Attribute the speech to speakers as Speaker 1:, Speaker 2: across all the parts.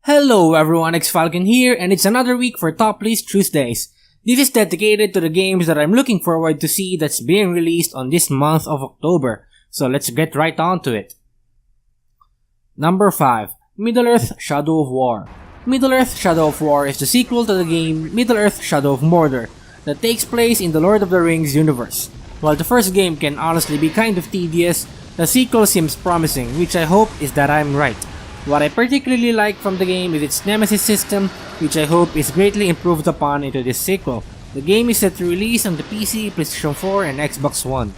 Speaker 1: Hello everyone, XFalcon here, and it's another week for Top List Tuesdays. This is dedicated to the games that I'm looking forward to see that's being released on this month of October, so let's get right on to it. Number 5. Middle-earth: Shadow of War. Middle-earth: Shadow of War is the sequel to the game Middle-earth: Shadow of Mordor that takes place in the Lord of the Rings universe. While the first game can honestly be kind of tedious, the sequel seems promising, which I hope is that I'm right. What I particularly like from the game is its nemesis system, which I hope is greatly improved upon into this sequel. The game is set to release on the PC, PlayStation 4, and Xbox One.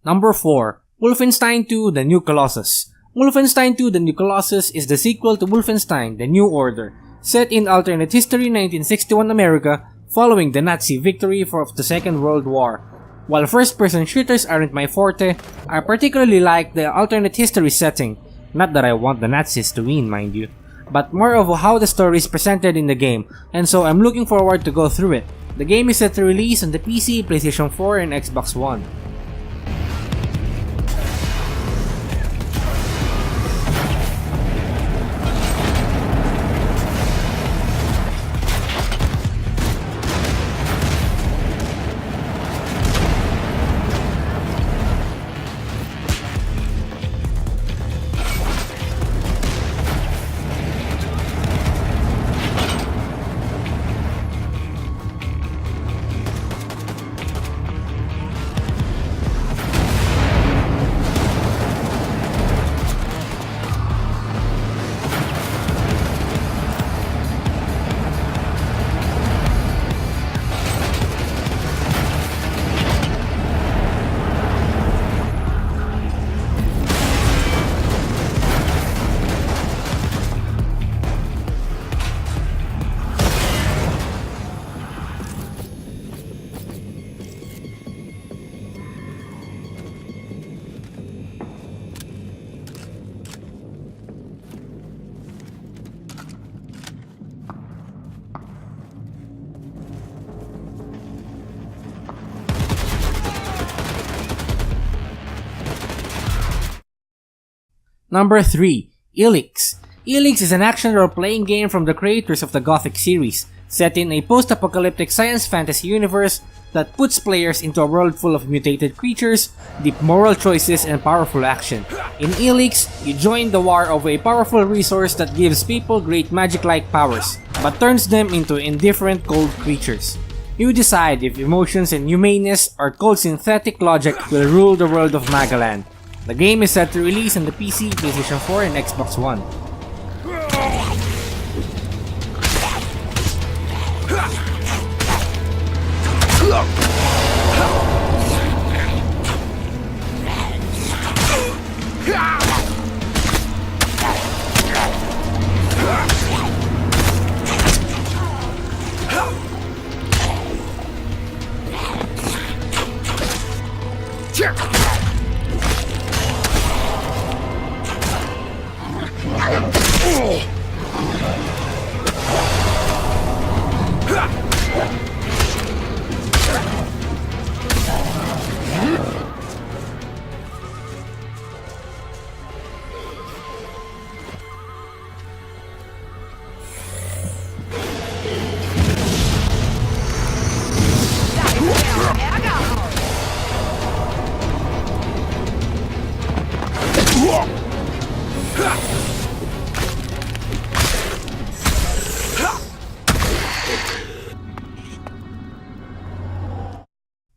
Speaker 1: Number 4. Wolfenstein II: The New Colossus. Wolfenstein II: The New Colossus is the sequel to Wolfenstein: The New Order, set in alternate history 1961 America following the Nazi victory of the Second World War. While first-person shooters aren't my forte, I particularly like the alternate history setting. Not that I want the Nazis to win, mind you, but more of how the story is presented in the game, and so I'm looking forward to go through it. The game is set to release on the PC, PlayStation 4, and Xbox One. Number 3. ELEX. ELEX is an action role-playing game from the creators of the Gothic series, set in a post-apocalyptic science fantasy universe that puts players into a world full of mutated creatures, deep moral choices, and powerful action. In ELEX, you join the war over a powerful resource that gives people great magic-like powers, but turns them into indifferent cold creatures. You decide if emotions and humaneness or cold synthetic logic will rule the world of Magaland. The game is set to release on the PC, PlayStation 4, and Xbox One.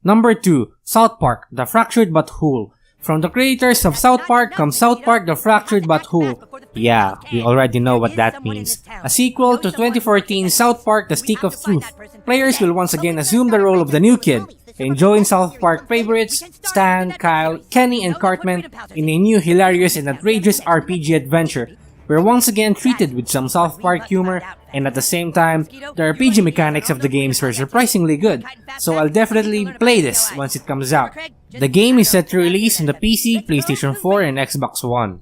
Speaker 1: Number 2. South Park, The Fractured But Whole. From the creators of South Park comes South Park The Fractured But Whole. Yeah, we already know what that means. A sequel to 2014 South Park The Stick of Truth. Players will once again assume the role of the new kid, enjoying South Park favorites Stan, Kyle, Kenny, and Cartman in a new hilarious and outrageous RPG adventure. We're once again treated with some South Park humor, and at the same time, the RPG mechanics of the games were surprisingly good, so I'll definitely play this once it comes out. The game is set to release on the PC, PlayStation 4, and Xbox One.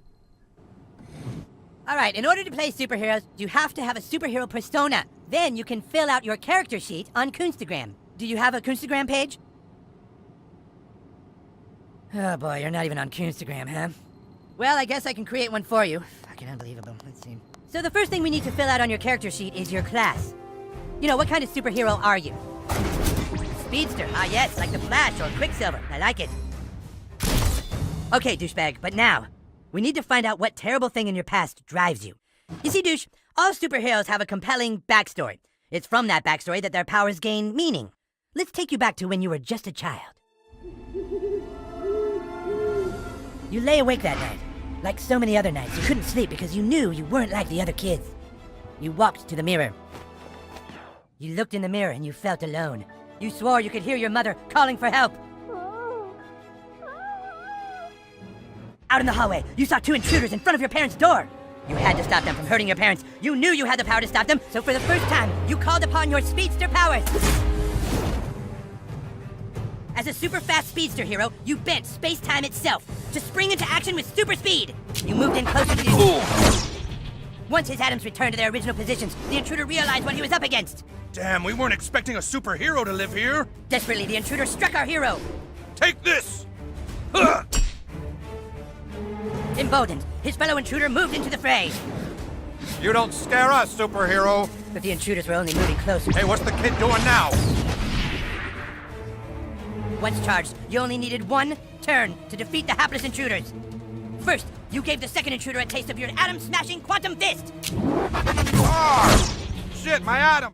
Speaker 2: Alright, in order to play superheroes, you have to have a superhero persona. Then you can fill out your character sheet on Kunstagram. Do you have a Kunstagram page? Oh boy, you're not even on Kunstagram, huh? Well, I guess I can create one for you. Fucking unbelievable. Let's see. So the first thing we need to fill out on your character sheet is your class. You know, what kind of superhero are you? Speedster. Ah, yes, like the Flash or Quicksilver. I like it. Okay, douchebag, but now, we need to find out what terrible thing in your past drives you. You see, douche, all superheroes have a compelling backstory. It's from that backstory that their powers gain meaning. Let's take you back to when you were just a child. You lay awake that night. Like so many other nights, you couldn't sleep because you knew you weren't like the other kids. You walked to the mirror. You looked in the mirror and you felt alone. You swore you could hear your mother calling for help. Out in the hallway, you saw two intruders in front of your parents' door. You had to stop them from hurting your parents. You knew you had the power to stop them, so for the first time, you called upon your speedster powers. As a super fast speedster hero, you bent space-time itself to spring into action with super speed. You moved in closer to the... Once his atoms returned to their original positions, the intruder realized what he was up against.
Speaker 3: Damn, we weren't expecting a superhero to live here.
Speaker 2: Desperately, the intruder struck our hero.
Speaker 3: Take this!
Speaker 2: Emboldened, his fellow intruder moved into the fray.
Speaker 3: You don't scare us, superhero.
Speaker 2: But the intruders were only moving closer.
Speaker 3: Hey, what's the kid doing now?
Speaker 2: Once charged, you only needed one turn to defeat the hapless intruders. First, you gave the second intruder a taste of your atom-smashing quantum fist.
Speaker 3: Ah! Shit, my atom!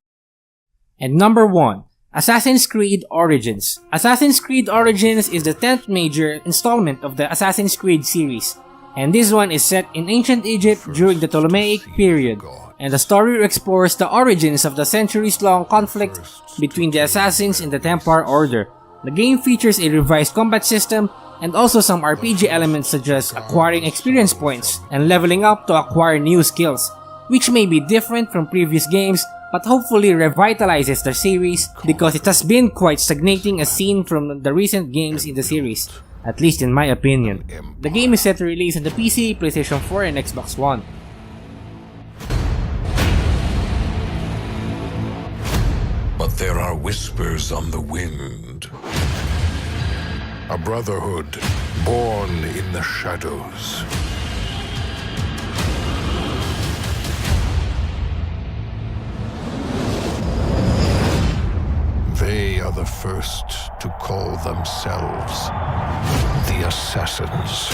Speaker 1: And number 1. Assassin's Creed Origins. Assassin's Creed Origins is the 10th major installment of the Assassin's Creed series, and this one is set in ancient Egypt during the Ptolemaic period, and the story explores the origins of the centuries-long conflict between the assassins and the Templar Order. The game features a revised combat system and also some RPG elements such as acquiring experience points and leveling up to acquire new skills, which may be different from previous games but hopefully revitalizes the series because it has been quite stagnating as seen from the recent games in the series, at least in my opinion. The game is set to release on the PC, PlayStation 4, and Xbox One.
Speaker 4: But there are whispers on the wind. A brotherhood born in the shadows. They are the first to call themselves the Assassins.